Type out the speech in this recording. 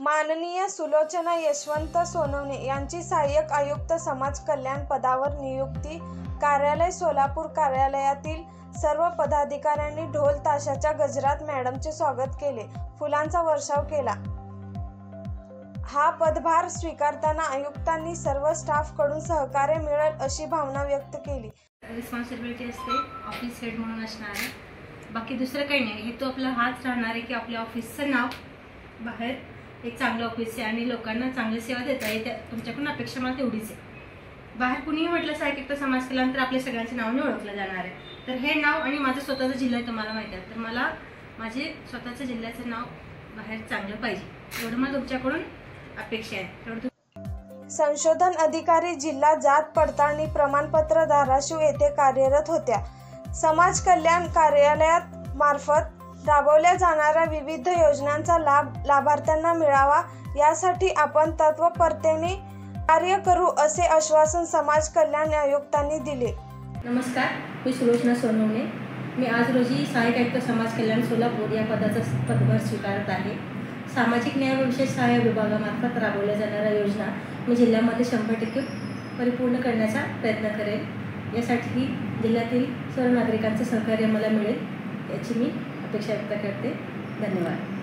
माननीय सुलोचना यशवंत सोनवणे यांची सहाय्यक आयुक्त समाज कल्याण पदावर नियुक्ती। कार्यालय सोलापूर कार्यालयातील सर्व पदाधिकाऱ्यांनी ढोल ताशाच्या गजरात मॅडमचे स्वागत केले, फुलांचा वर्षाव केला। हा पदभार स्वीकारताना आयुक्तांनी सर्व स्टाफकडून सहकार्य मिळेल अशी भावना व्यक्त केली। रिस्पॉन्सिबिलिटी असते ऑफिस हेड म्हणून असणार आहे, बाकी दुसरं काही नाही। हे तो आपला हात राहणार आहे की आपल्या ऑफिसचं नाव बाहेर एक चांगलं ऑफिस आहे आणि लोकांना चांगली सेवा देता येते। तुमच्याकडून अपेक्षा मला तेवढीच आहे। बाहेर कुणीही म्हटलं सहाय्यक समाज कल्याण तर आपल्या सगळ्यांच्या नावाने ओळखलं जाणार आहे। तर हे नाव आणि माझं स्वतःचा जिल्हा तुम्हाला माहिती आहे, तर मला माझे स्वतःच्या जिल्ह्याचं नाव बाहेर चांगलं पाहिजे एवढं मला तुमच्याकडून अपेक्षा आहे। संशोधन अधिकारी जिल्हा जात पडताळणी प्रमाणपत्र धाराशिव येथे कार्यरत होत्या। समाज कल्याण कार्यालयात मार्फत राबवल्या जाणाऱ्या विविध योजनांचा लाभ लाभार्थ्यांना मिळावा यासाठी आपण तत्परतेने कार्य करू असे आश्वासन समाज कल्याण आयुक्तांनी दिले। नमस्कार, मी सुलोचना सोनवणे। मी आज रोजी सहाय्यक आयुक्त समाज कल्याण सोलापूर या पदाचा पदभार स्वीकारत आहे। सामाजिक न्याय व विशेष सहाय्य विभागामार्फत राबवल्या जाणाऱ्या योजना मी जिल्ह्यामध्ये 100% परिपूर्ण करण्याचा प्रयत्न करेन। यासाठी जिल्ह्यातील सर्व नागरिकांचे सहकार्य मला मिळेल याची मी अपेक्षा व्यक्त करते। धन्यवाद।